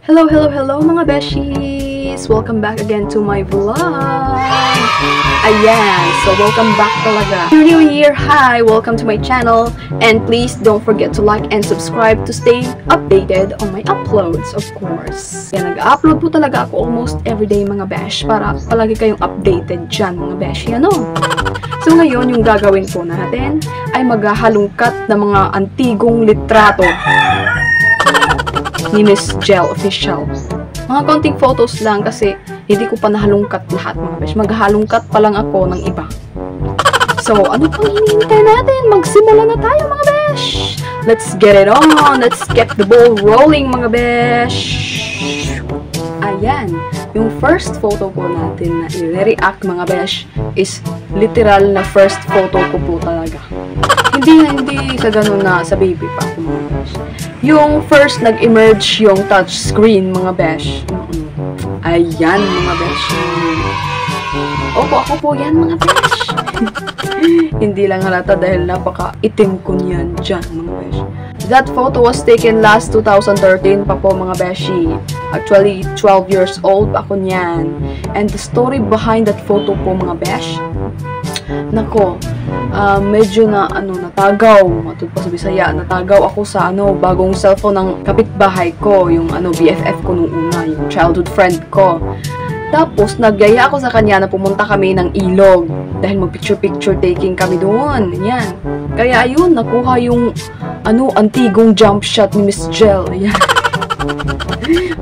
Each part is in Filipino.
Hello, hello, hello mga beshies! Welcome back again to my vlog! Ayan, so welcome back talaga. New Year! Hi! Welcome to my channel. And please don't forget to like and subscribe to stay updated on my uploads, of course. Yan, nag-upload po talaga ako almost everyday mga besh para palagi kayong updated dyan mga beshi, ano? So ngayon, yung gagawin po natin ay maghahalungkat ng mga antigong litrato ni Miss Jel Official. Mga konting photos lang kasi hindi ko pa nahalungkat lahat mga besh. Maghahalungkat pa lang ako ng iba. So, ano pang hinihintay natin? Magsimula na tayo mga besh! Let's get it on! Let's get the ball rolling mga besh! Ayan. Yung first photo po natin na i-react mga besh is literal na first photo ko po talaga. Hindi sa ganun na sa baby pa ako mga besh. Yung first nag-emerge yung touchscreen mga besh. Ayan mga besh. Opo, ako po yan mga besh. Hindi lang halata dahil napaka-itim ko niyan dyan mga besh. That photo was taken last 2013 pa po mga beshi. Actually, 12 years old ako niyan. And the story behind that photo po mga besh, nako, medyo na natagaw, matod pa sa Bisaya, natagaw ako sa bagong cellphone ng kapitbahay ko, yung BFF ko nung una, yung childhood friend ko. Tapos nagyaya ako sa kanya na pumunta kami ng ilog dahil mag-picture taking kami doon. Yan. Kaya ayun, nakuha yung antigong jump shot ni Miss Jel. Yan.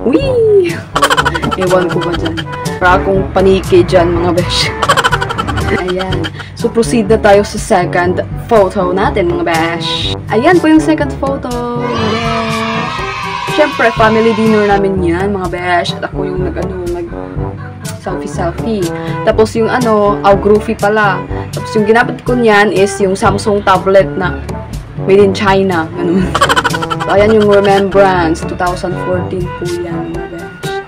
Wee! Ewan ko ba dyan. Para akong paniki dyan mga besh. Ayan. So, proceed na tayo sa second photo natin, mga besh. Ayan po yung second photo, mga besh. Siyempre, family dinner namin yan, mga besh. At ako yung selfie. Tapos yung Augrufi pala. Tapos yung ginamit ko niyan is yung Samsung tablet na made in China. Ganun. So, ayan yung remembrance. 2014 po yan, mga besh.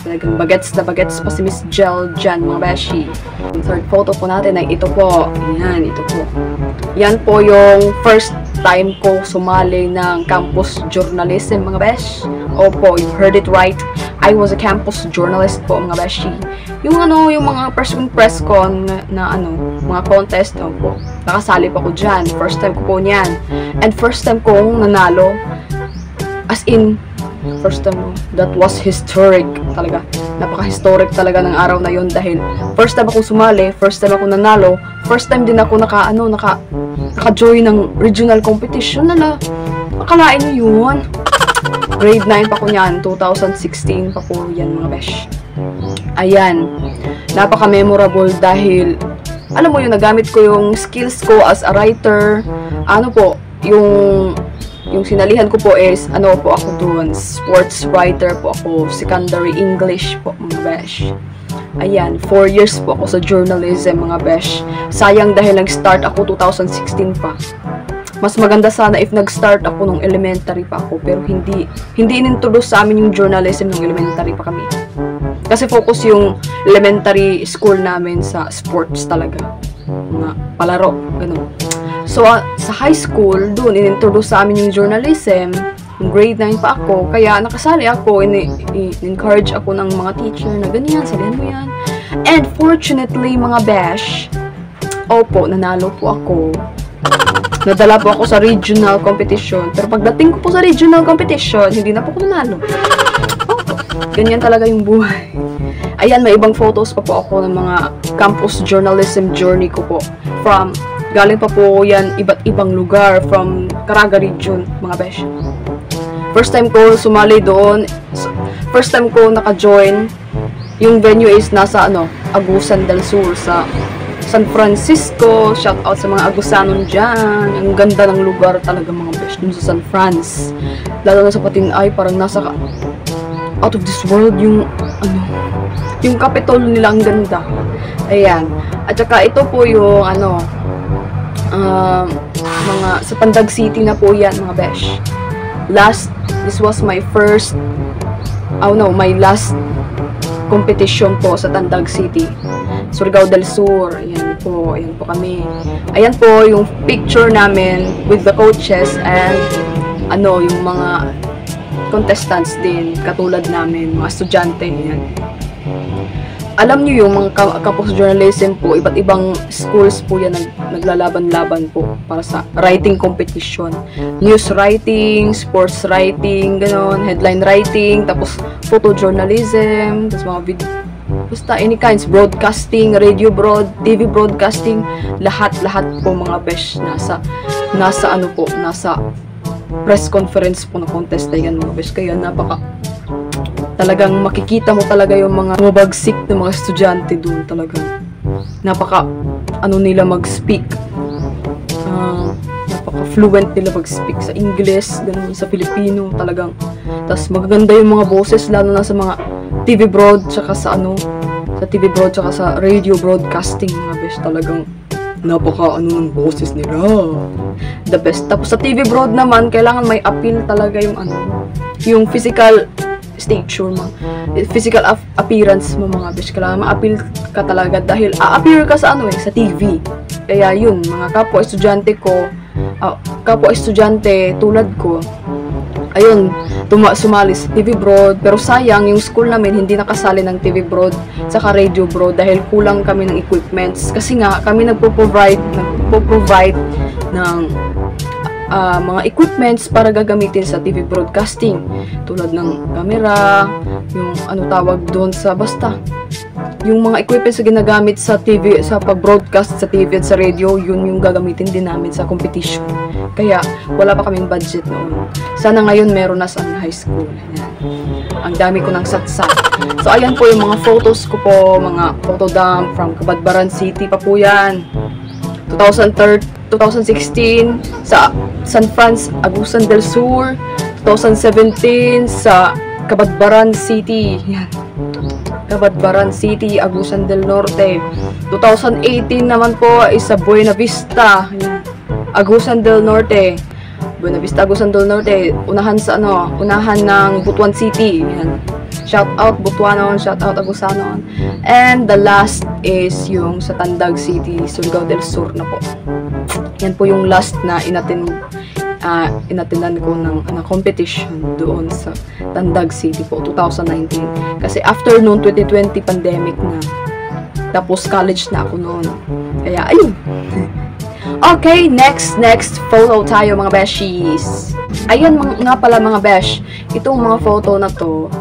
Talagang bagets na bagets pa si Miss Jel dyan, mga beshi. Yung third photo po natin ay ito po. Ayan, ito po. Yan po yung first time ko sumali ng campus journalism, mga besh. Opo, you heard it right. I was a campus journalist po, mga beshi. Yung mga press con na mga contest, po. Nakasali pa ko dyan. First time ko po niyan. And first time kong nanalo. As in, first time, that was historic talaga. Napaka-historic talaga ng araw na yon dahil first time ako sumali, first time ako nanalo, first time din ako naka-join ng regional competition na akalain niyo yun. Grade 9 pa ko niyan, 2016 pa po yan mga besh. Ayan, napaka-memorable dahil alam mo yun, nagamit ko yung skills ko as a writer. Yung sinalihan ko po is, po ako doon, sports writer po ako, secondary English po, mga besh. Ayan, 4 years po ako sa journalism, mga besh. Sayang dahil nag-start ako 2016 pa. Mas maganda sana if nag-start ako nung elementary pa ako, pero hindi inintroduce sa amin yung journalism nung elementary pa kami. Kasi focus yung elementary school namin sa sports talaga. Mga palaro, ganun. So, sa high school, doon, inintroduce sa amin yung journalism. Yung grade 9 pa ako. Kaya, nakasali ako. In-encourage ako ng mga teacher na ganyan, salihan mo yan. And, fortunately, mga besh, opo, nanalo po ako. Nadala po ako sa regional competition. Pero pagdating ko po sa regional competition, hindi na po ako nanalo. Ganyan talaga yung buhay. Ayan, may ibang photos pa po ako ng mga campus journalism journey ko po. Galing pa po yan iba't ibang lugar from Caraga region, mga besh. First time ko sumali doon, first time ko naka-join, yung venue is nasa Agusan del Sur sa San Francisco. Shout out sa mga Agusanon dyan. Ang ganda ng lugar talaga mga besh dun sa San Franz. Lalo na sa Patinay, parang nasa out of this world yung Capitol nila, ang ganda. Ayan. At saka ito po yung mga sa Pandag City na po yan mga besh. This was my my last competition po sa Pandag City, Surigao del Sur. Ayan po kami. Ayan po yung picture namin with the coaches and yung mga contestants din, katulad namin, mga estudyante, yan. Alam niyo yung mga campus journalism po, iba't ibang schools po yan naglalaban-laban po para sa writing competition. News writing, sports writing, ganon, headline writing, tapos photojournalism, tapos mga video, basta any kinds, broadcasting, radio TV broadcasting, lahat po mga besh, nasa ano po, nasa press conference po na contest na yan mga besh. Kaya talagang makikita mo talaga yung mga mabagsik na mga estudyante doon, talagang nila mag-speak, napaka-fluent nila mag-speak sa English, ganun sa Filipino, talagang, tas magaganda yung mga boses, lalo na sa mga TV broad, tsaka sa TV broad, tsaka sa radio broadcasting, mga besh, talagang ng boses nila, the best. Tapos sa TV broad naman, kailangan may appeal talaga yung physical stature mo, physical appearance mo mga besh, kailangan ma-appeal ka talaga dahil a-appear ka sa sa TV. Kaya yun, mga kapwa-estudyante tulad ko, ayun, sumali sa TV broad, pero sayang yung school namin hindi nakasali ng TV broad saka radio broad dahil kulang kami ng equipments, kasi nga kami nagpo-provide ng mga equipments para gagamitin sa TV broadcasting, tulad ng camera, yung tawag doon sa basta yung mga equipments na ginagamit sa TV, sa pag-broadcast sa TV at sa radio, yun yung gagamitin din namin sa competition. Kaya wala pa kaming budget noon. Sana ngayon meron na sa high school. Ayan. Ang dami ko ng satsat. So ayan po yung mga photos ko po, mga photo dump from Cabadbaran City pa po yan. 2016 sa San Franz, Agusan del Sur. 2017 sa Cabadbaran City. Yan. Cabadbaran City, Agusan del Norte. 2018 naman po is sa Buena Vista. Yan. Agusan del Norte. Buena Vista, Agusan del Norte. Unahan ng Butuan City. Yan. Shout out Butuanon, shout out Agusanon. And the last is yung sa Tandag City, Surigao del Sur na po. Yan po yung last na inatinan ko ng competition doon sa Tandag City po, 2019. Kasi after noon, 2020 pandemic na. Tapos college na ako noon. Kaya ayun. Okay, next photo tayo mga beshies. Ayun nga pala mga besh, itong mga photo na to,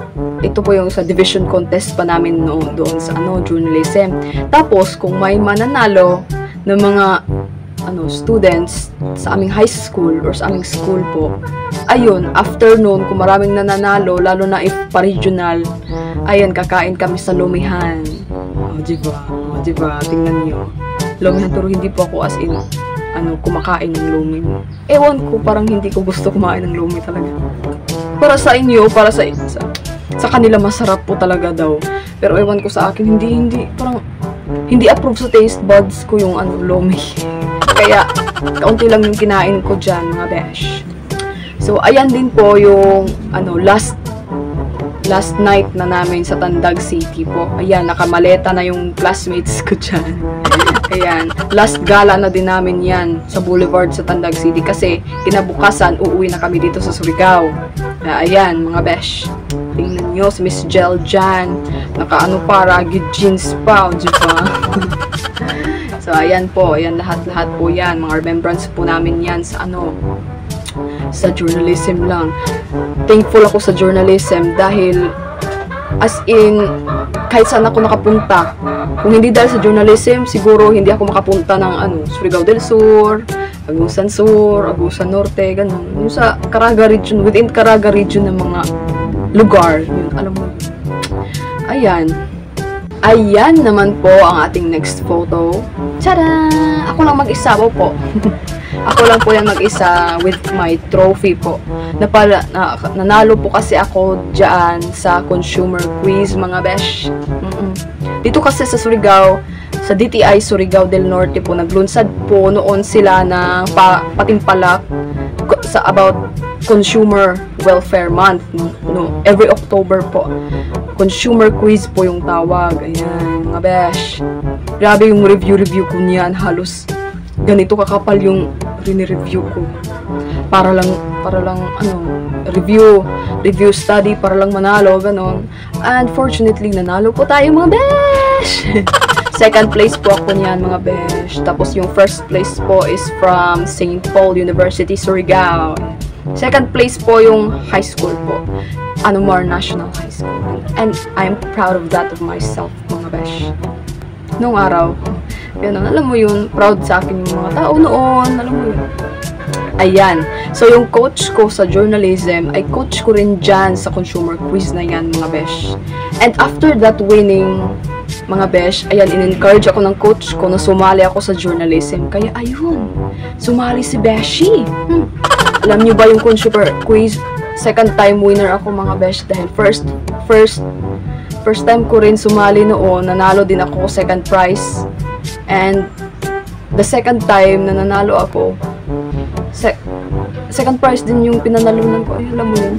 ito po yung sa division contest pa namin noon doon sa journalism. Tapos kung may mananalo ng mga students sa aming high school or sa aming school po, ayun, afternoon, kung maraming nananalo, lalo na if pa-regional, ayun, kakain kami sa Lumihan. Diba? Tingnan nyo. Lumihan, pero hindi po ako as in, kumakain ng lumi. Ewan ko, parang hindi ko gusto kumain ng lumi talaga. Para sa inyo, sa kanila masarap po talaga daw. Pero ewan ko sa akin, parang, hindi approve sa taste buds ko yung lumi. Kaya, kaunti lang yung kinain ko dyan, mga besh. So, ayan din po yung, last night na namin sa Tandag City po. Ayan, nakamaleta na yung classmates ko dyan. Ayan, last gala na din namin yan sa Boulevard sa Tandag City kasi kinabukasan, uuwi na kami dito sa Surigao. Ayan, mga besh. Tingnan nyo, si Miss Jel dyan. Ragid jeans pa, diba? So, ayan po. Ayan, lahat po yan. Mga remembrance po namin yan sa sa journalism lang. Thankful ako sa journalism dahil as in, kahit saan ako nakapunta. Kung hindi dahil sa journalism, siguro hindi ako makapunta ng Surigao del Sur, Agusan Sur, Agusan Norte, ganun. Yung sa Caraga region, within Caraga region ng mga lugar. Yun, alam mo. Ayan. Ayan naman po ang ating next photo. Tada! Ako lang mag-isa po. Ako lang po yan mag-isa with my trophy po. Nanalo po kasi ako dyan sa consumer quiz, mga besh. Dito kasi sa Surigao, sa DTI Surigao del Norte po, naglunsad po noon sila ng patimpalak sa about Consumer Welfare Month. Every October po. Consumer quiz po yung tawag. Ayan, mga besh. Grabe yung review ko niyan. Halos ganito kakapal yung rini-review ko. Para lang review study para lang manalo, ganon. Unfortunately, nanalo po tayo mga besh! Second place po ako niyan mga besh. Tapos yung first place po is from St. Paul University, Surigao. Second place po yung high school po. Anumar National High School. And I'm proud of that of myself mga besh. Nung araw, yun, alam mo yun, proud sa akin yung mga tao noon, alam mo yun. Ayan. So, yung coach ko sa journalism, ay coach ko rin dyan sa consumer quiz na yan, mga besh. And after that winning, mga besh, ayan, in-encourage ako ng coach ko na sumali ako sa journalism. Kaya, ayun, sumali si Beshi. Alam niyo ba yung consumer quiz? Second time winner ako, mga besh, dahil first time ko rin sumali noon, nanalo din ako second prize. And the second time na nanalo ako, second prize din yung pinanalunan ko. Ay, alam mo yun,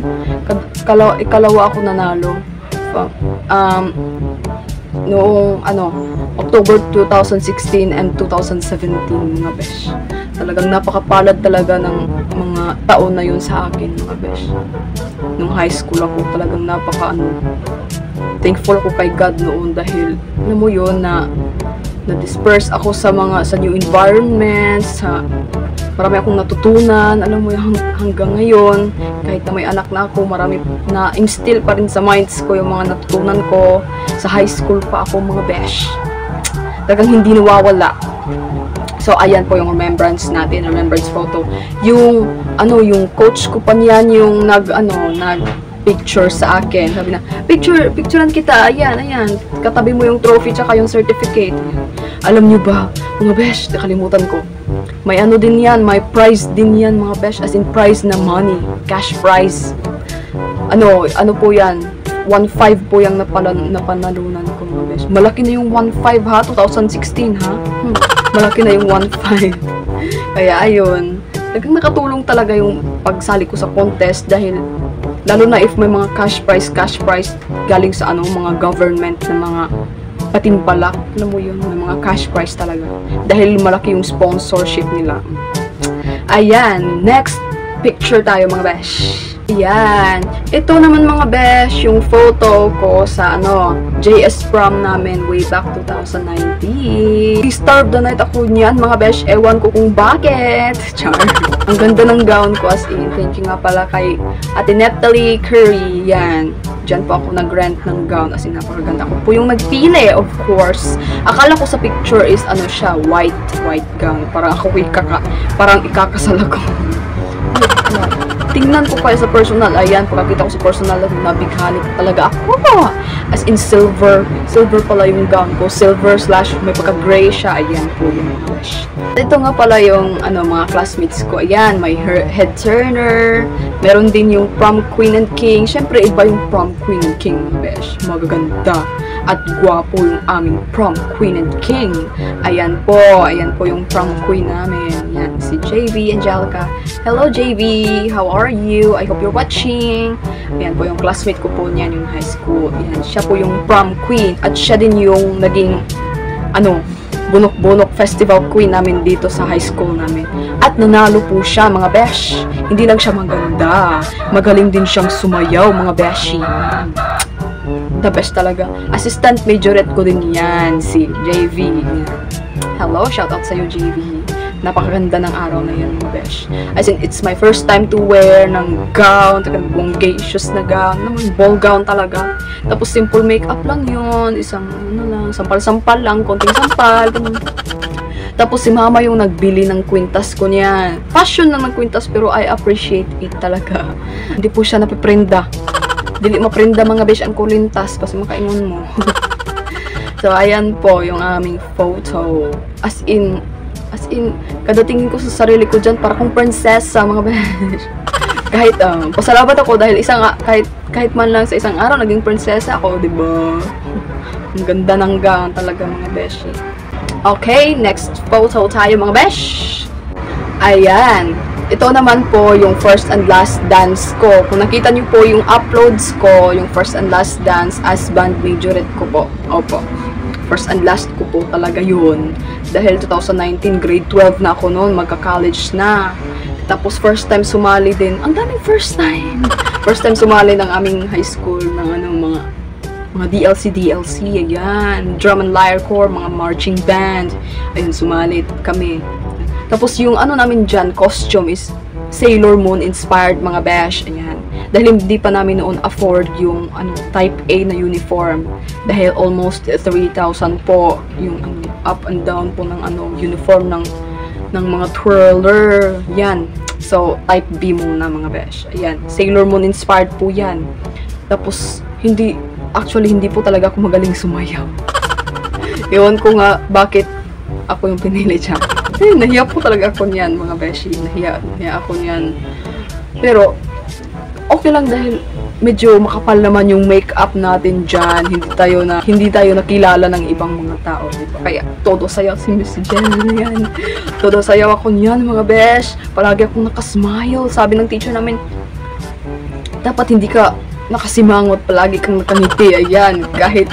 ikalawa ako nanalo. Noong October 2016 and 2017, mga besh. Talagang napakapalad talaga ng mga taon na yun sa akin, mga besh. Nung high school ako, talagang thankful ako kay God noon dahil alam mo yun na-disperse ako sa new environments, marami akong natutunan, alam mo yun, hanggang ngayon, kahit na may anak na ako, marami na instill pa rin sa minds ko yung mga natutunan ko sa high school pa ako, mga besh. Talagang hindi nawawala. So, ayan po yung remembrance natin, remembrance photo. Yung coach ko pa niyan yung nag-picture sa akin. Sabi na, picturean kita, ayan, katabi mo yung trophy tsaka yung certificate. Alam nyo ba, mga besh, nakalimutan ko. May din yan, may prize din yan, mga besh, as in prize na money, cash prize. Ano po yan, 1.5 po yung napanalunan ko, mga besh. Malaki na yung 1.5 ha, 2016 ha. Malaki na yung 1.5. Kaya ayun, nakatulong talaga yung pagsali ko sa contest dahil lalo na if may mga cash prize galing sa mga government na mga patimpalak, alam mo yun, may mga cash prize talaga dahil malaki yung sponsorship nila. Ayan, next picture tayo, mga besh. Ayan, ito naman, mga besh, yung photo ko sa JS prom namin way back 2019. Starve the night ako niyan, mga besh, ewan ko kung bakit. Char. Ang ganda ng gown ko, as in. Thank you nga pala kay Ate Natalie Curry. Yan. Diyan po ako nag-rent ng gown, as in napakaganda. Ako po yung nagpili, of course. Akala ko sa picture is siya, white gown. Parang ako parang ikakasal ako. Tingnan ko pa sa personal, ayan, pagkakita ko sa personal, nabighani talaga ako. As in silver pala yung gown ko, silver / may pagka-gray siya, ayan po yung gosh. Ito nga pala yung mga classmates ko, ayan, may head turner, meron din yung prom queen and king. Syempre iba yung prom queen and king, besh, magaganda at gwapo yung aming prom queen and king. Ayan po yung prom queen namin. Yan, si JV Angelica. Hello JV, how are you? I hope you're watching. Ayan po yung classmate ko po niyan yung high school. Ayan, siya po yung prom queen at siya din yung naging bunok-bunok festival queen namin dito sa high school namin. At nanalo po siya, mga besh. Hindi lang siya maganda, magaling din siyang sumayaw, mga beshi. The best talaga. Assistant majorette ko din yan, si JV. Hello, shoutout sa'yo, JV. Napakaganda ng araw na yan, mga besh. As in, it's my first time to wear ng gown, bongacious na gown, ball gown talaga. Tapos simple makeup lang yun, isang sampal-sampal lang, konting sampal. Tapos si mama yung nagbili ng kwintas ko niyan. Fashion lang ng kwintas, pero I appreciate it talaga. Hindi po siya napiprenda. Dili maprinda, mga besh, ang kulintas kasi makaingon mo. So ayan po yung aming photo. As in kada tingin ko sa sarili ko dyan para kong prinsesa, mga besh. Kahit pasalamat ako dahil kahit man lang sa isang araw naging prinsesa ako, di ba? Ang ganda ng gown talaga, mga besh. Okay, next photo tayo, mga besh. Ayan. Ito naman po yung first and last dance ko. Kung nakita niyo po yung uploads ko, yung first and last dance as band majorette ko po. Opo. First and last ko po talaga yun. Dahil 2019, grade 12 na ako noon, magka-college na. Tapos first time sumali din. Ang daming first time. First time sumali ng aming high school ng mga DLC, ayan. Drum and lyre corps, mga marching band. Ayun, sumali kami. Tapos yung namin dyan, costume is Sailor Moon inspired mga besh. Ayan. Dahil hindi pa namin noon afford yung type A na uniform. Dahil almost 3,000 po yung up and down po ng uniform ng mga twirler. Yan. So, type B muna mga besh. Ayan. Sailor Moon inspired po yan. Tapos, hindi po talaga ako magaling sumayaw. Ewan ko nga bakit ako yung pinili dyan. Nahiya po talaga ako niyan mga beshi. Nahiya ako niyan. Pero, okay lang dahil medyo makapal naman yung makeup natin dyan. Hindi tayo nakilala ng ibang mga tao. Diba? Kaya, todo sayaw si Miss Jen. Yan. Todo sayaw ako niyan, mga besh. Palagi akong nakasmile. Sabi ng teacher namin, dapat hindi ka nakasimangot. Palagi kang nakangiti. Ayan. Kahit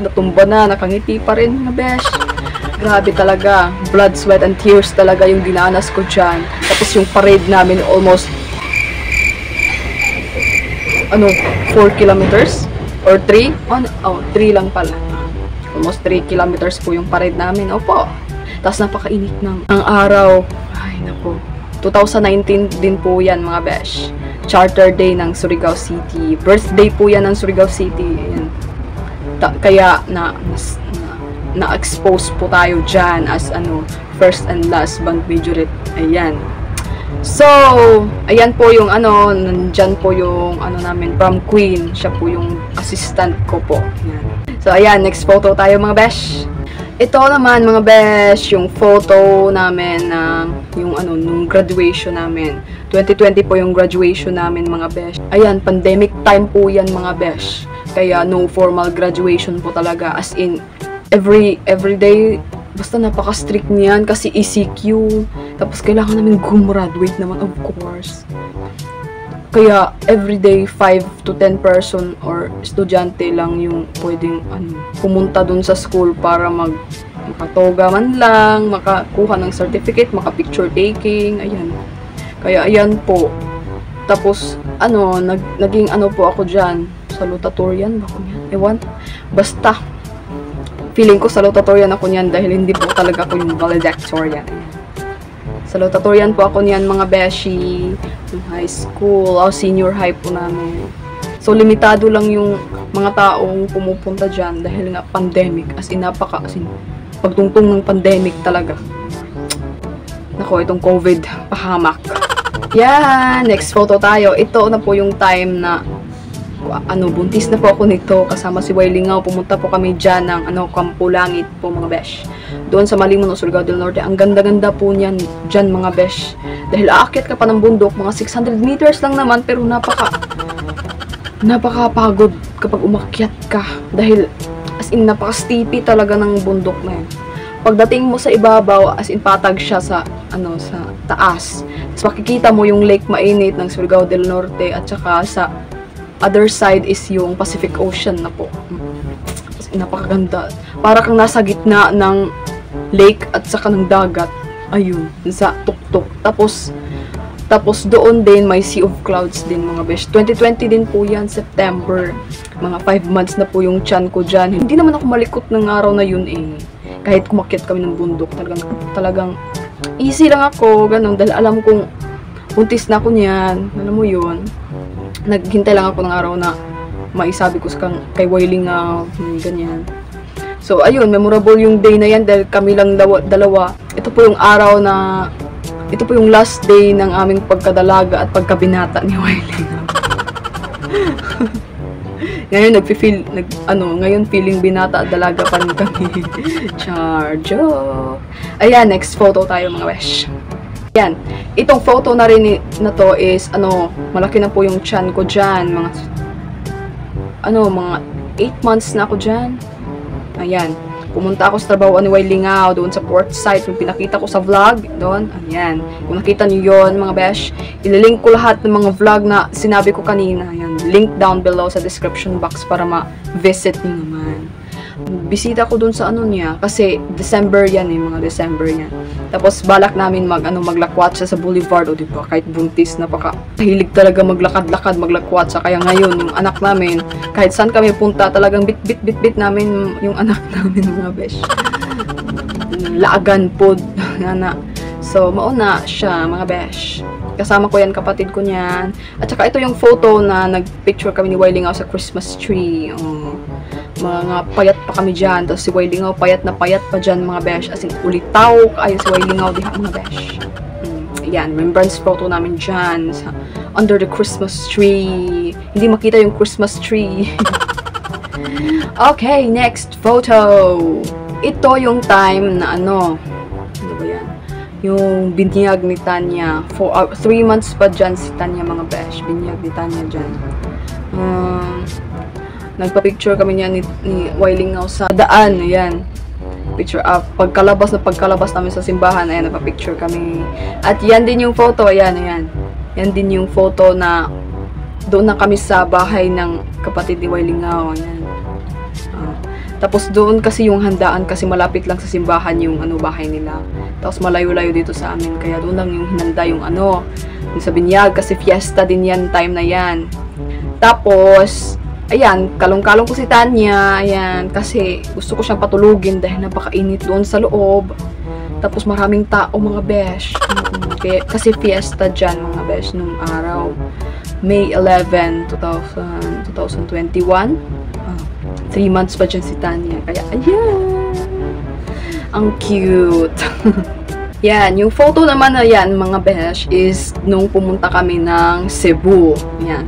natumba na, nakangiti pa rin, mga besh. Grabe talaga. Blood, sweat, and tears talaga yung dinanas ko dyan. Tapos yung parade namin almost 4 kilometers? Or 3? 3 lang pala. Almost 3 kilometers po yung parade namin. Opo. Tapos napakainit ng araw. Ay, naku. 2019 din po yan, mga besh. Charter Day ng Surigao City. Birthday po yan ng Surigao City. Ayan. Kaya na-expose po tayo dyan as first and last band majorette. Ayan. So, ayan po yung nandyan po yung namin, prom queen. Siya po yung assistant ko po. Ayan. So, ayan, next photo tayo mga besh. Ito naman mga besh, yung photo namin na nung graduation namin. 2020 po yung graduation namin mga besh. Ayan, pandemic time po yan mga besh. Kaya no formal graduation po talaga. As in, every day, basta napaka-strict niyan kasi ECQ. Tapos kailangan namin gumraduate naman, of course. Kaya everyday 5 to 10 person or estudyante lang yung pwedeng pumunta dun sa school para makatoga man lang, makakuha ng certificate, maka-picture taking, ayan. Kaya ayan po. Tapos naging po ako diyan, salutatorian ba ko niyan? Ewan. Basta feeling ko salutatorian ako niyan dahil hindi po talaga ako yung valedictorian. Salutatorian po ako niyan mga beshi, yung high school, senior high po namin. So limitado lang yung mga taong pumupunta dyan dahil nga pandemic, as in pagtungtong ng pandemic talaga. Nako, itong COVID, pahamak. Yan, next photo tayo. Ito na po yung time na buntis na po ako nito kasama si Wailingaw. Pumunta po kami dyan ng Campo Langit po mga besh. Doon sa Malimon, Surigao del Norte. Ang ganda-ganda po niyan dyan mga besh. Dahil aakyat ka pa ng bundok, mga 600 meters lang naman, pero napakapagod kapag umakyat ka. Dahil as in napaka-steepy talaga ng bundok na yun. Pagdating mo sa ibabaw, as in patag siya sa taas. Tapos makikita mo yung Lake Mainit ng Surigao del Norte at saka sa other side is yung Pacific Ocean na po. Napakaganda. Para kang nasa gitna ng lake at saka ng dagat. Ayun, sa tuktok. Tapos doon din may Sea of Clouds din mga besh. 2020 din po yan, September. Mga 5 months na po yung tiyan ko dyan. Hindi naman ako malikot ng araw na yun eh. Kahit kumakyat kami ng bundok, talagang easy lang ako, ganun. Dahil alam kong buntis na ako niyan. Alam mo yun. Naghintay lang ako ng araw na maisabi ko kay Wailingaw, ganyan. So, ayun, memorable yung day na yan dahil kami lang dalawa. Ito po yung last day ng aming pagkadalaga at pagkabinata ni Wailingaw. Ngayon feeling binata at dalaga pa rin kami. Charjo. Ayan, next photo tayo mga besh. Yan. Itong photo na rin na to is, malaki na po yung tiyan ko dyan. Mga 8 months na ako dyan. Ayan. Pumunta ako sa trabaho ni Wailingaw doon sa port site. Yung pinakita ko sa vlog doon. Ayan. Kung nakita niyo yon mga besh, ililink ko lahat ng mga vlog na sinabi ko kanina. Ayan. Link down below sa description box para ma-visit niyo naman. bisita ko dun sa ano niya, kasi December yan mga December yan. Tapos balak namin maglakwatsa sa boulevard, o diba, kahit buntis, napakahilig talaga maglakad-lakad, maglakwatsa. Kaya ngayon, yung anak namin, kahit saan kami punta, talagang bit namin yung anak namin, mga besh. Laagan po, na. So, mauna siya, mga besh. Kasama ko yan, kapatid ko niyan. At saka ito yung photo na nagpicture kami ni Wailingaw sa Christmas tree. Mga payat pa kami dyan. Tapos si Wailingaw, payat na payat pa dyan, mga besh. As in, ulitaw kayo si Wailingaw, diha, mga besh. Yan, remembrance photo namin dyan. Under the Christmas tree. Hindi makita yung Christmas tree. Okay, next photo. Ito yung time na ano ba yan? Yung binyag ni Tanya. 3 months pa dyan si Tanya, mga besh. Binyag ni Tanya dyan. Nagpa-picture kami niya ni Wailingaw sa daan. Ayan. Picture up. Pagkalabas namin sa simbahan. Ayan, nagpa-picture kami. At yan din yung photo. Ayan. Yan din yung photo na doon na kami sa bahay ng kapatid ni Wailingaw. Ayan. Tapos doon kasi yung handaan, kasi malapit lang sa simbahan yung bahay nila. Tapos malayo-layo dito sa amin, kaya doon lang yung hinanda yung yung sa binyag, kasi fiesta din yan, time na yan. Tapos, ayan, kalong-kalong ko si Tanya, ayan, kasi gusto ko siyang patulugin dahil napakainit doon sa loob. Tapos maraming tao, mga besh. Kasi fiesta dyan, mga besh, nung araw. May 11, 2021. 3 months pa dyan si Tanya. Kaya, ayan. Ang cute. Yan. Yung photo naman na yan, mga besh, is nung pumunta kami ng Cebu. Yan.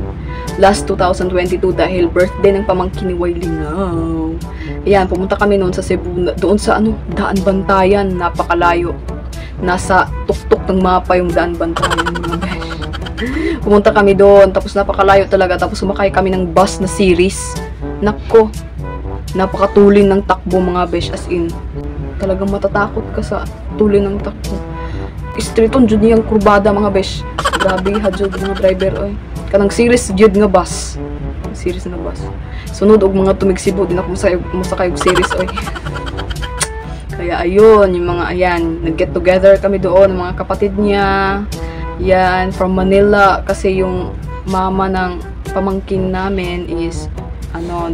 Last 2022 dahil birthday ng pamangkin ni Wailingaw. Ayan, pumunta kami noon sa Cebu. Doon sa Daan Bantayan. Napakalayo. Nasa tuktok ng mapa yung Daan Bantayan, mga besh. Pumunta kami doon. Tapos napakalayo talaga. Tapos sumakay kami ng bus na series. Nako, napakatulin ng takbo, mga besh, as in talagang matatakot ka sa tulin ng takbo. Street on jud niyang kurbada, mga besh. Grabe hadjud mga driver, oy. Kanang series jud nga bus. Series na bus. Sunod og mga tumigsibo din ako masakay og series, oy. Kaya ayun, yung mga nag-get together kami doon, ng mga kapatid niya. Yan, from Manila, kasi yung mama ng pamangkin namin is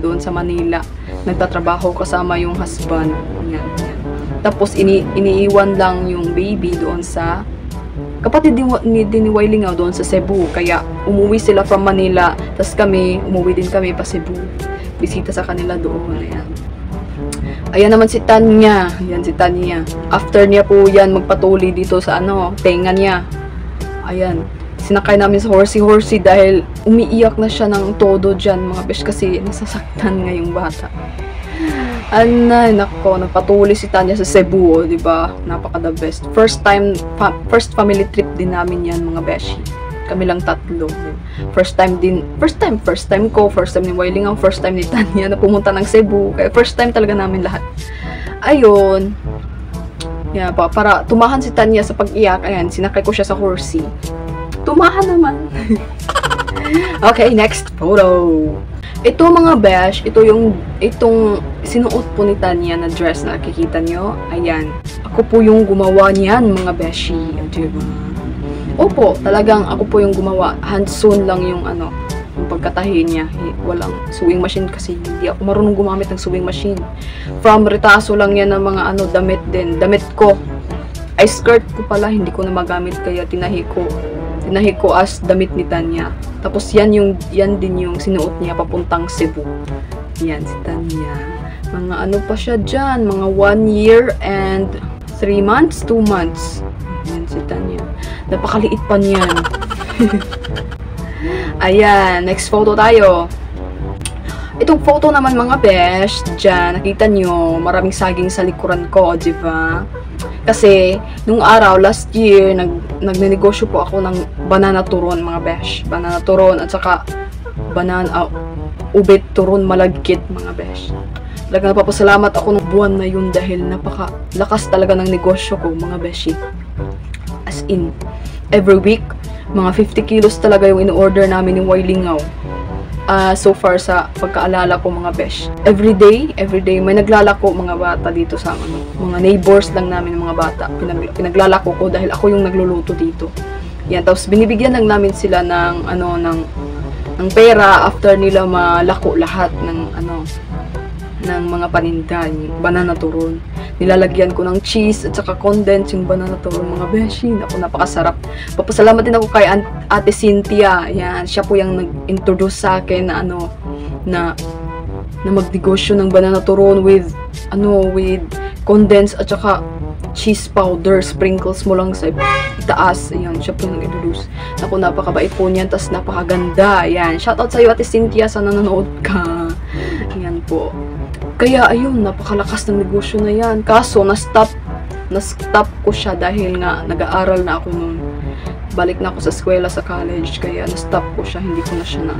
doon sa Manila, nagtatrabaho kasama yung husband. Yan. Tapos iniiwan lang yung baby doon sa kapatid ni Wailingaw doon sa Cebu. Kaya umuwi sila from Manila, tapos umuwi din kami pa Cebu. Bisita sa kanila doon. Ayan naman si Tanya. Ayan si Tanya. After niya po yan magpatuli dito sa tenga niya. Ayan. Sinakay namin sa horsey dahil umiiyak na siya ng todo dyan, mga besh, kasi nasasaktan nga yung bata. Nako, nagpatuli si Tanya sa Cebu, diba? Napaka the best. First family trip din namin yan, mga beshi. Kami lang tatlo. First time ko, first time ni Wailingaw, first time ni Tanya na pumunta ng Cebu. Kaya first time talaga namin lahat. Ayun. Yan, para tumahan si Tanya sa pag-iyak, ayan, sinakay ko siya sa horsey. Tumahan naman. Okay, next photo. Ito, mga besh, itong sinuot po ni Tanya na dress na nakikita nyo. Ayan. Ako po yung gumawa niyan, mga beshi. Diba? Opo, talagang ako po yung gumawa. Hand-sewn lang yung yung pagkatahi niya. Walang sewing machine kasi hindi ako marunong gumamit ng sewing machine. From retaso lang yan ng mga damit din. Damit ko. Ay, skirt ko pala, hindi ko na magamit, kaya tinahi ko as damit ni Tanya. Tapos yan din yung sinuot niya papuntang Cebu. Yan si Tanya. Mga pa siya dyan, mga 1 year and 3 months, 2 months. Yan si Tanya. Napakaliit pa niyan. Ayan, next photo tayo. Itong photo naman, mga besh, dyan, nakita nyo, maraming saging sa likuran ko, diba? Kasi, nung araw, last year, nagnenegosyo po ako ng banana turon, mga besh. Banana turon, at saka ubit turon malagkit, mga besh. Talaga napapasalamat ako ng buwan na yun dahil napakalakas talaga ng negosyo ko, mga beshi. As in, every week, mga 50 kilos talaga yung in-order namin ng Wailingaw. so far sa pagkaalala ko mga besh. Everyday may naglalako mga bata dito sa mga neighbors lang namin mga bata. Pinaglalako ko dahil ako yung nagluluto dito. Yan, tapos binibigyan lang namin sila ng ng pera after nila malako lahat ng mga paninda, yung banana turon. Nilalagyan ko ng cheese at saka condensed yung banana turon mga beshi. Naku, napakasarap. Papasalamat din ako kay Ate Cynthia. Yan, siya po yung nag-introduce sa akin na magnegosyo ng banana turon with condensed at saka cheese powder. Sprinkles mo lang sa itaas. Ayan, siya po yung nag-introduce. Naku, napakabait po niyan, tas napakaganda. Ayan, shoutout sa iyo Ate Cynthia, sana nanonood ka. Ayan po. Kaya ayun, napakalakas ng negosyo na yan. Kaso, na-stop ko siya dahil nga nag-aaral na ako noon. Balik na ako sa eskwela, sa college, kaya na-stop ko siya, hindi ko na siya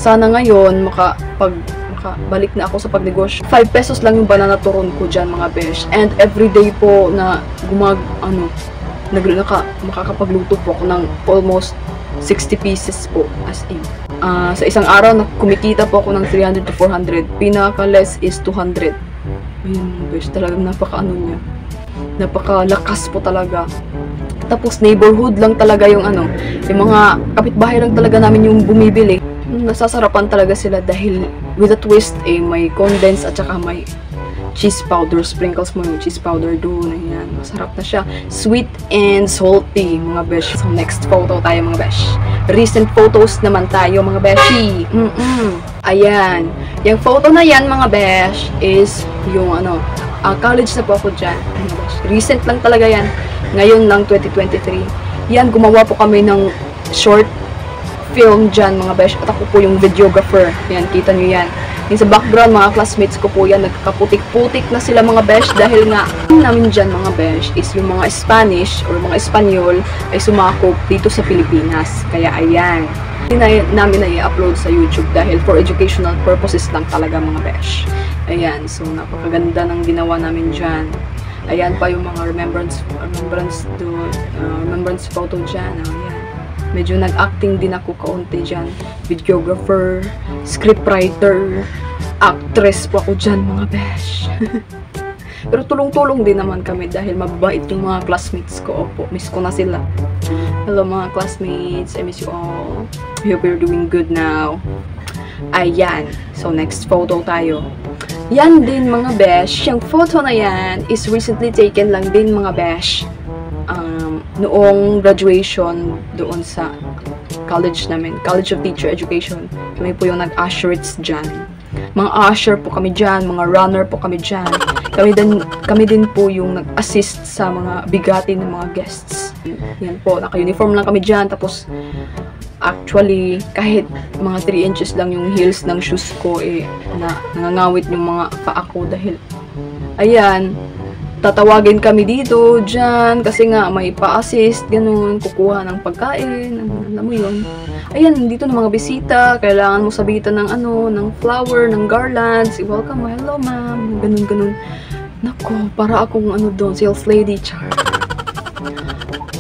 Sana ngayon, balik na ako sa pagnegosyo. 5 pesos lang yung banana turon ko dyan, mga besh. And everyday po na makakapagluto po ako ng almost 60 pieces po, as in. Sa isang araw, kumikita po ako ng 300 to 400. Pinaka-less is 200. Ayun, besh, talagang niya. Napakalakas po talaga. Tapos, neighborhood lang talaga yung yung mga kapitbahay lang talaga namin yung bumibili. Nasasarapan talaga sila dahil with a twist, may condensed at saka may cheese powder. Sprinkles mo yung cheese powder doon. Ayan, masarap na siya. Sweet and salty, mga besh. So, next photo tayo, mga besh. Recent photos naman tayo, mga beshi. Ayan. Yung photo na yan, mga besh, is yung college na po ako dyan. Mga besh. Recent lang talaga yan. Ngayon lang, 2023. Yan, gumawa po kami ng short film dyan, mga besh. At ako po yung videographer. Yan, kita nyo yan. Yung sa background, mga classmates ko po yan, nagkakaputik-putik na sila, mga besh, dahil nga, namin dyan, mga besh, is yung mga Spanish or mga Espanyol ay sumakop dito sa Pilipinas. Kaya, ayan. Hindi namin na i-upload sa YouTube dahil for educational purposes lang talaga, mga besh. Ayan, so napakaganda ng ginawa namin dyan. Ayan pa yung mga remembrance photo dyan. Ayan. Medyo nag-acting din ako kaunti dyan. Videographer, scriptwriter, actress po ako dyan, mga besh. Pero tulong-tulong din naman kami dahil mabait yung mga classmates ko. Opo, miss ko na sila. Hello mga classmates, I miss you all. I hope you're doing good now. Ayan, so next photo tayo. Yan din, mga besh. Yung photo na yan is recently taken lang din, mga besh. Noong graduation doon sa college namin, College of Teacher Education. Kami po yung nag-usherates dyan. Mga usher po kami dyan, mga runner po kami dyan. Kami din po yung nag-assist sa mga bigati ng mga guests. Yan po, naka-uniform lang kami dyan. Tapos, actually, kahit mga 3 inches lang yung heels ng shoes ko, nangangawit yung mga paa ko dahil, ayan, tatawagin kami dito, dyan, kasi nga may pa-assist, ganun, kukuha ng pagkain, alam mo yun. Ayan, dito ng mga bisita, kailangan mo sabitan ng ng flower, ng garlands, welcome, hello ma'am, ganun. Nako, para akong doon, sales lady, char.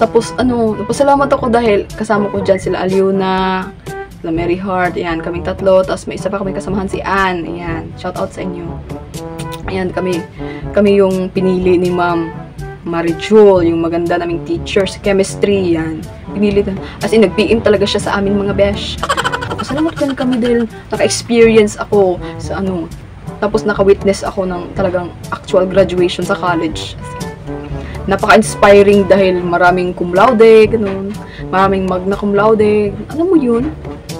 Tapos, napasalamat ako dahil kasama ko dyan sila Aliuna, sila Mary Hart, ayan, kaming tatlo, tapos may isa pa kaming kasamahan si Ann, ayan, shout out sa inyo. Ayan, kami yung pinili ni Ma'am Marijol, yung maganda naming teacher sa chemistry, yan. Pinili na. As in, nag-PM talaga siya sa amin, mga besh. Pasalamat kami dahil naka-experience ako sa tapos naka-witness ako ng talagang actual graduation sa college. Napaka-inspiring dahil maraming cum laude, ganun. Maraming magna cum laude. Alam mo yun?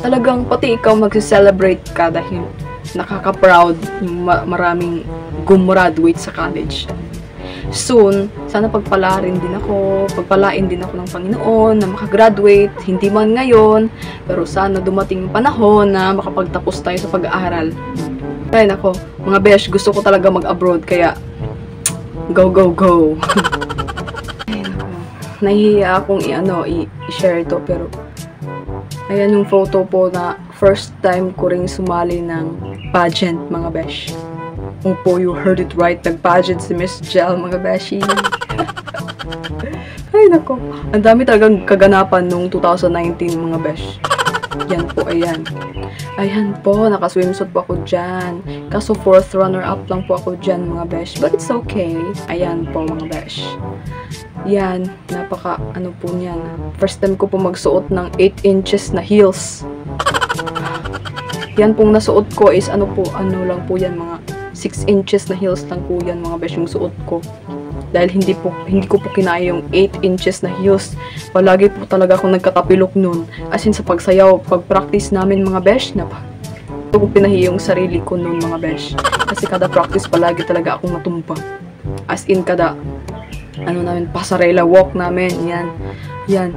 Talagang pati ikaw mag-celebrate ka dahil nakaka-proud yung maraming gumraduate sa college. Soon, sana pagpalain din ako ng Panginoon na makagraduate, hindi man ngayon, pero sana dumating yung panahon na makapagtapos tayo sa pag-aaral. Ay nako, mga besh, gusto ko talaga mag-abroad, kaya go, go, go. Ay nako, nahihiya akong i-share ito, pero ayan yung photo po na first time ko ring sumali ng pageant, mga besh. Opo, you heard it right. Nag-pageant si Miss Jel, mga beshi. Ay, nako. Ang dami talagang kaganapan nung 2019, mga besh. Yan po, ayan. Ayan po, naka-swimsuit po ako dyan. Kaso 4th runner-up lang po ako dyan, mga besh. But it's okay. Ayan po, mga besh. Yan, napaka, ano po niyan. First time ko po magsuot ng 8 inches na heels. Yan pong nasuot ko is, ano lang po yan, mga 6 inches na heels lang po yan, mga besh, yung suot ko. Dahil hindi ko po kinaya yung 8 inches na heels. Palagi po talaga ako nagkatapilok nun. As in sa pagsayaw, pag-practice namin mga besh, ito ko pinahi yung sarili ko nun mga besh. Kasi kada practice palagi talaga akong matumpa. As in kada, pasarela walk namin, yan.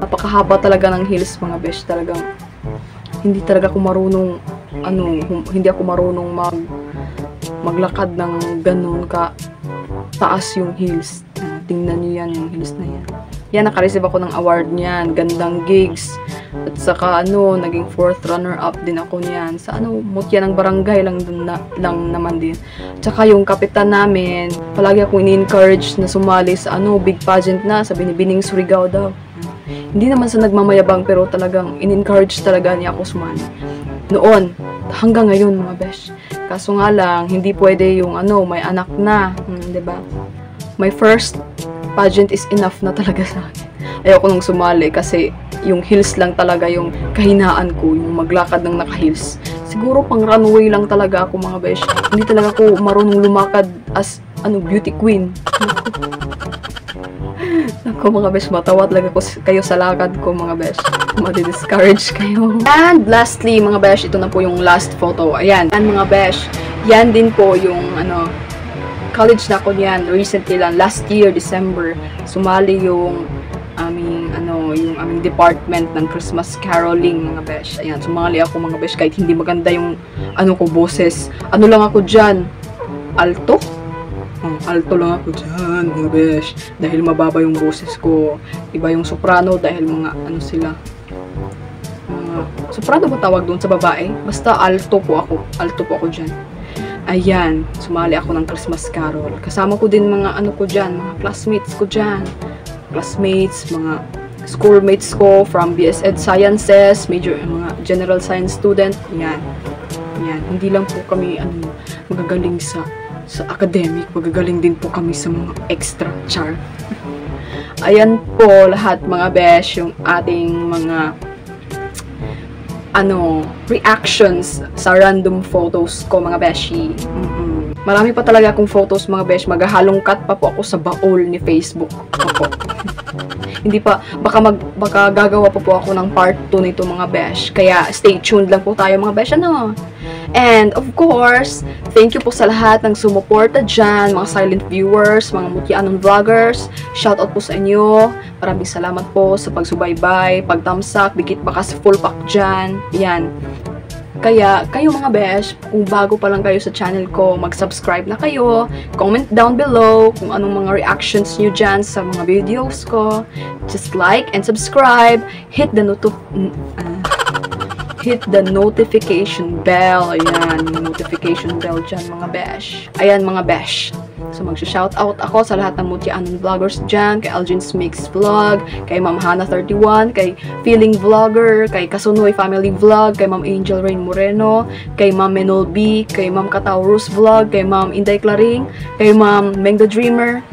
Napakahaba talaga ng heels mga besh, talagang, hindi talaga ako marunong, hindi ako marunong maglakad ng ganun ka taas yung heels. Tingnan nyo yan, yung heels na yan. Yan, naka-receive ako ng award niyan. Gandang gigs. At saka, naging 4th runner-up din ako niyan. Sa, mutya ng barangay lang naman din. Tsaka yung kapitan namin, palagi ako ini-encourage na sumali sa, big pageant na, sa Binibining Surigao daw. Hindi naman sa nagmamayabang, pero talagang in-encourage talaga niya ako sumali. Noon, hanggang ngayon, mga besh. Kaso nga lang, hindi pwede yung may anak na, 'di ba? My first pageant is enough na talaga sa akin. Ayoko nung sumali kasi yung heels lang talaga yung kahinaan ko, yung maglakad ng naka-heels. Siguro pang runway lang talaga ako, mga besh. Hindi talaga ako marunong lumakad as beauty queen. Naku, mga besh, matawa talaga kayo sa lakad ko, mga besh. Madi-discourage kayo. And lastly, mga besh, ito na po yung last photo. Ayan, mga besh. Yan din po yung college na ako niyan. Recently lang, last year, December, sumali yung aming department ng Christmas caroling, mga besh. Ayan, sumali ako, mga besh, kahit hindi maganda yung boses. Lang ako dyan? Alto? Alto lang ako dyan, mga besh. Dahil mababa yung boses ko. Iba yung soprano dahil mga sila. Soprano ba tawag doon sa babae? Basta alto po ako dyan. Ayan, sumali ako ng Christmas carol. Kasama ko din mga ko dyan, mga classmates ko dyan. Classmates, mga schoolmates ko from BS Ed Sciences, mga general science student. Ayan. Hindi lang po kami magagaling sa academic, magagaling din po kami sa mga extra char. Ayan po lahat, mga besh, yung ating mga reactions sa random photos ko, mga beshi. Marami pa talaga akong photos, mga besh. Maghahalong cut pa po ako sa baol ni Facebook. Hindi pa, baka gagawa pa po ako ng part 2 nito, mga besh. Kaya stay tuned lang po tayo, mga besh. And of course, thank you po sa lahat ng sumuporta dyan, mga silent viewers, mga mutya-anon vloggers. Shoutout po sa inyo. Maraming salamat po sa pagsubaybay, pagtamsak, dikit bakas full pack dyan. Yan. Kaya, kayo mga besh, kung bago pa lang kayo sa channel ko, mag-subscribe na kayo. Comment down below kung anong mga reactions nyo dyan sa mga videos ko. Just like and subscribe. Hit the notification bell. Ayan, yung notification bell dyan, mga besh. Ayan, mga besh. So, mag-shoutout ako sa lahat ng mutya-anon vloggers dyan, kay Algin's Mix Vlog, kay Ma'am Hana31, kay Feeling Vlogger, kay Kasunoy Family Vlog, kay Ma'am Angel Rain Moreno, kay Ma'am Menol B, kay Ma'am Kataurus Vlog, kay Ma'am Inday Claring, kay Ma'am Meng the Dreamer,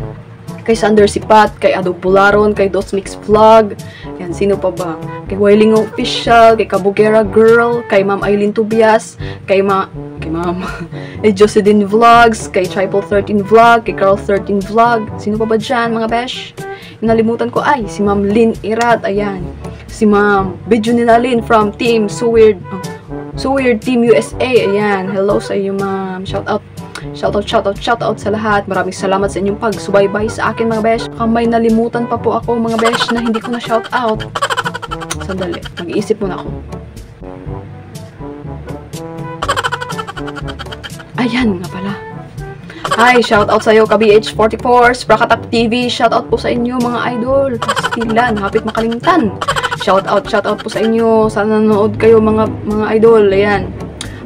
kay Sander Sipat, kay Ado Pularon, kay Dos Mix Vlog. Yan, sino pa ba? Kay Wailing Official, kay Kabugera Girl, kay Ma'am Aileen Tubias, kay Ma'am Josedin Vlogs, kay Triple 13 Vlog, kay Carl 13 Vlog. Sino pa ba dyan, mga besh? Nalimutan ko, si Ma'am Lynn Irat, ayan. Si Ma'am Bidyo Ninalin from Team So Weird Team USA, ayan. Hello sa iyo, ma'am. Shoutout sa lahat. Maraming salamat sa inyong pagsubaybay sa akin, mga besh. May nalimutan pa po ako, mga besh, na hindi ko na shoutout. Sandali, mag-iisip muna ako. Ayan nga pala. Hi, shoutout sa iyo, KBH44, Sprakatak TV. Shoutout po sa inyo, mga idol. Pastilan, hapit makalimutan. Shoutout po sa inyo. Sana nanonood kayo, mga idol. Ayan.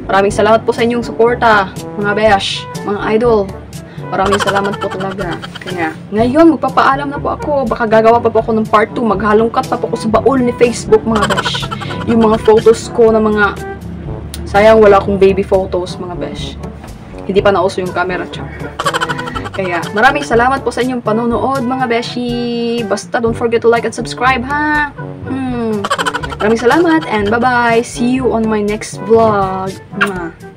Maraming salamat po sa inyong suporta, mga besh, mga idol. Maraming salamat po talaga. Kaya, ngayon, magpapaalam na po ako. Baka gagawa pa po ako ng part 2. Maghalongkat pa po ako sa baol ni Facebook, mga besh. yung mga photos ko na mga, sayang wala akong baby photos mga besh. Hindi pa nauso yung camera, char. Kaya, maraming salamat po sa inyong panonood, mga beshi. Basta, don't forget to like and subscribe, ha? Maraming salamat, and bye-bye. See you on my next vlog. Mwah.